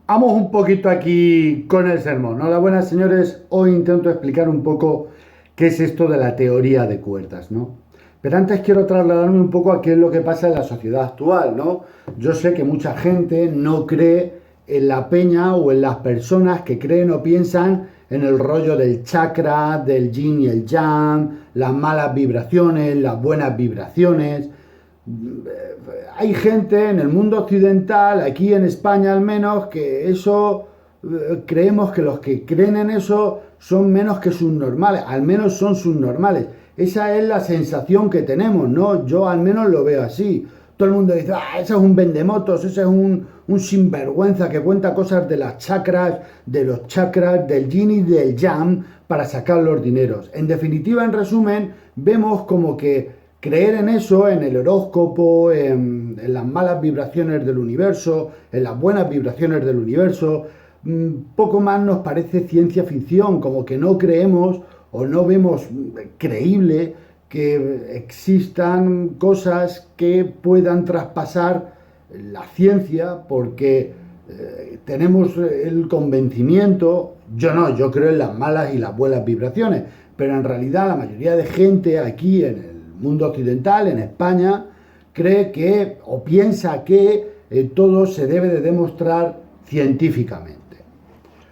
Vamos un poquito aquí con el sermón. Hola, buenas señores. Hoy intento explicar un poco qué es esto de la teoría de cuerdas, ¿no? Pero antes quiero trasladarme un poco a qué es lo que pasa en la sociedad actual, ¿no? Yo sé que mucha gente no cree en la peña o en las personas que creen o piensan en el rollo del chakra, del yin y el yang, las malas vibraciones, las buenas vibraciones. Hay gente en el mundo occidental, aquí en España al menos, que eso, creemos que los que creen en eso son menos que subnormales, al menos son subnormales. Esa es la sensación que tenemos, ¿no? Yo al menos lo veo así. Todo el mundo dice, ese es un vendemotos, ese es un sinvergüenza que cuenta cosas de las chakras, de los chakras, del yin y del yang para sacar los dineros. En definitiva, en resumen, vemos como que creer en eso, en el horóscopo, en las malas vibraciones del universo, en las buenas vibraciones del universo, poco más nos parece ciencia ficción, como que no creemos o no vemos creíble que existan cosas que puedan traspasar la ciencia, porque tenemos el convencimiento, yo no, yo creo en las malas y las buenas vibraciones, pero en realidad la mayoría de gente aquí en el mundo occidental, en España, cree que o piensa que todo se debe de demostrar científicamente.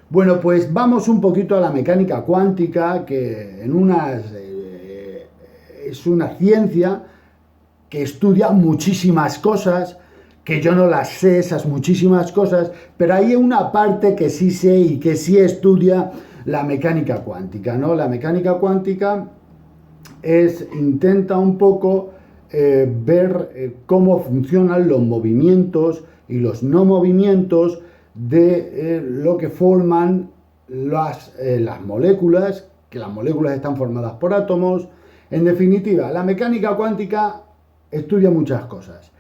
Bueno, pues vamos un poquito a la mecánica cuántica, que es una ciencia que estudia muchísimas cosas, que yo no las sé, esas muchísimas cosas, pero hay una parte que sí sé y que sí estudia la mecánica cuántica, ¿no? La mecánica cuántica intenta un poco ver cómo funcionan los movimientos y los no movimientos de lo que forman las moléculas, que las moléculas están formadas por átomos. En definitiva, la mecánica cuántica estudia muchas cosas,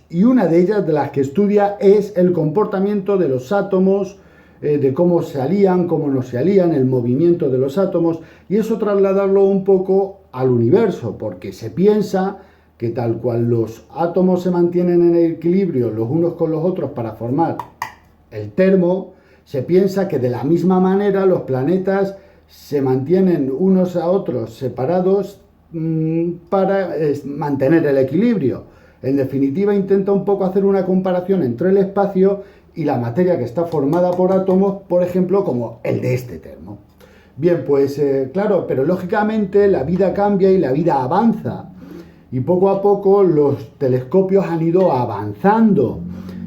y una de ellas de las que estudia es el comportamiento de los átomos, de cómo se alían, cómo no se alían, el movimiento de los átomos, y eso trasladarlo un poco al universo, porque se piensa que tal cual los átomos se mantienen en equilibrio los unos con los otros para formar el termo, se piensa que de la misma manera los planetas se mantienen unos a otros separados para mantener el equilibrio. En definitiva, intenta un poco hacer una comparación entre el espacio y la materia que está formada por átomos, por ejemplo, como el de este termo. Bien, pues claro, pero lógicamente la vida cambia y la vida avanza. Y poco a poco los telescopios han ido avanzando.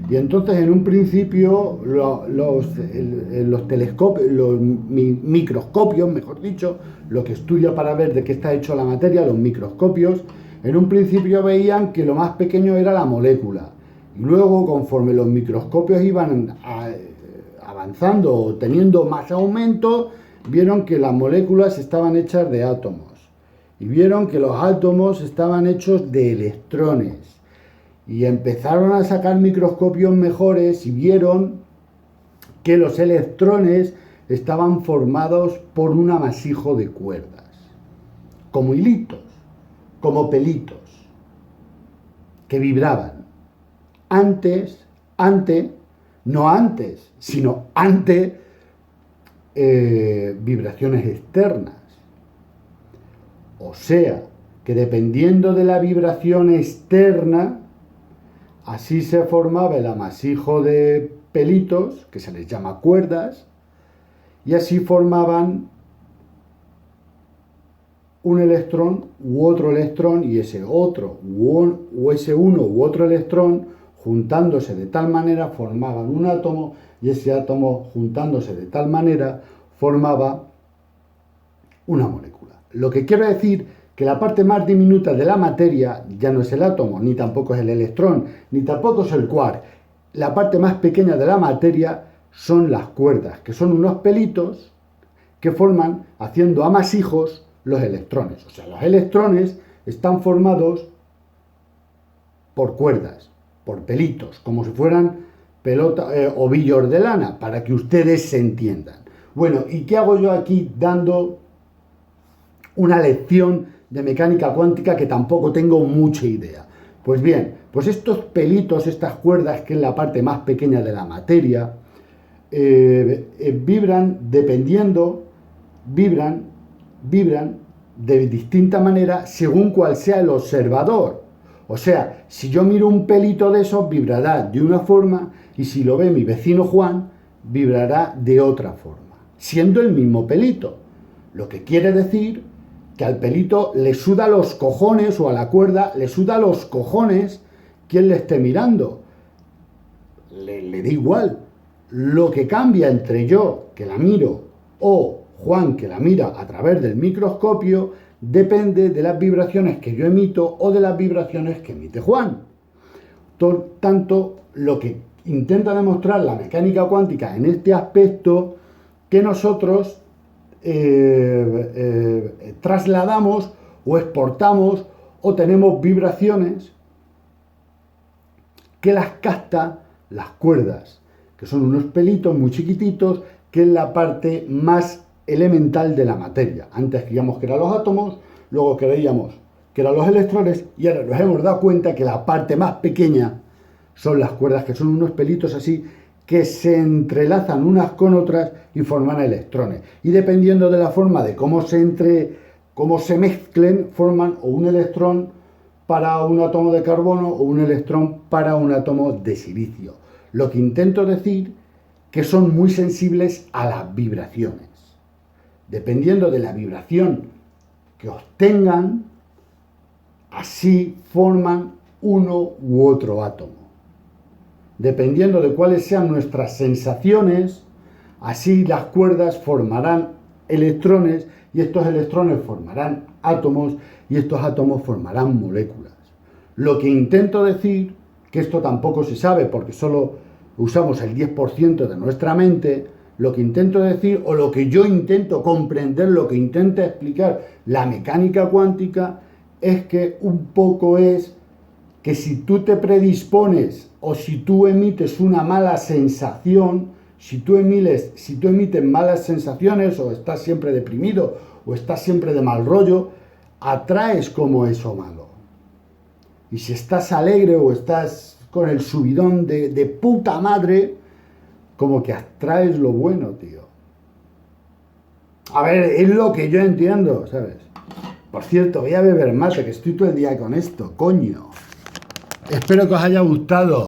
Y entonces en un principio los telescopios, los microscopios, mejor dicho, lo que estudia para ver de qué está hecho la materia, los microscopios, en un principio veían que lo más pequeño era la molécula. Y luego, conforme los microscopios iban avanzando o teniendo más aumento, vieron que las moléculas estaban hechas de átomos. Y vieron que los átomos estaban hechos de electrones. Y empezaron a sacar microscopios mejores y vieron que los electrones estaban formados por un amasijo de cuerdas, como hilitos, como pelitos, que vibraban. No antes, sino ante vibraciones externas. O sea, que dependiendo de la vibración externa, así se formaba el amasijo de pelitos, que se les llama cuerdas, y así formaban un electrón u otro electrón, y ese otro o ese uno u otro electrón, juntándose de tal manera, formaban un átomo, y ese átomo, juntándose de tal manera, formaba una molécula. Lo que quiero decir que la parte más diminuta de la materia ya no es el átomo, ni tampoco es el electrón, ni tampoco es el quark. La parte más pequeña de la materia son las cuerdas, que son unos pelitos que forman, haciendo amasijos, los electrones. O sea, los electrones están formados por cuerdas, por pelitos, como si fueran ovillos de lana, para que ustedes se entiendan. Bueno, ¿y qué hago yo aquí dando una lección de mecánica cuántica que tampoco tengo mucha idea? Pues bien, pues estos pelitos, estas cuerdas, que es la parte más pequeña de la materia, vibran de distinta manera según cuál sea el observador. O sea, si yo miro un pelito de esos, vibrará de una forma, y si lo ve mi vecino Juan, vibrará de otra forma, siendo el mismo pelito. Lo que quiere decir que al pelito le suda los cojones, o a la cuerda le suda los cojones quien le esté mirando. Le da igual. Lo que cambia entre yo, que la miro, o Juan, que la mira a través del microscopio, depende de las vibraciones que yo emito o de las vibraciones que emite Juan. Por tanto, lo que intenta demostrar la mecánica cuántica en este aspecto, que nosotros trasladamos o exportamos o tenemos vibraciones que las capta las cuerdas, que son unos pelitos muy chiquititos, que es la parte más elemental de la materia. Antes creíamos que eran los átomos, luego creíamos que eran los electrones, y ahora nos hemos dado cuenta que la parte más pequeña son las cuerdas, que son unos pelitos así, que se entrelazan unas con otras y forman electrones. Y dependiendo de la forma de cómo se mezclen, forman o un electrón para un átomo de carbono o un electrón para un átomo de silicio. Lo que intento decir que son muy sensibles a las vibraciones. Dependiendo de la vibración que obtengan, así forman uno u otro átomo. Dependiendo de cuáles sean nuestras sensaciones, así las cuerdas formarán electrones, y estos electrones formarán átomos, y estos átomos formarán moléculas. Lo que intento decir, que esto tampoco se sabe porque solo usamos el 10% de nuestra mente, lo que intento decir, o lo que yo intento comprender, lo que intenta explicar la mecánica cuántica, es que un poco es que si tú te predispones o si tú emites una mala sensación, si tú emites malas sensaciones, o estás siempre deprimido o estás siempre de mal rollo, atraes como eso malo. Y si estás alegre o estás con el subidón de puta madre, como que atraes lo bueno, tío. A ver, es lo que yo entiendo, ¿sabes? Por cierto, voy a beber mate, que estoy todo el día con esto, coño. Espero que os haya gustado.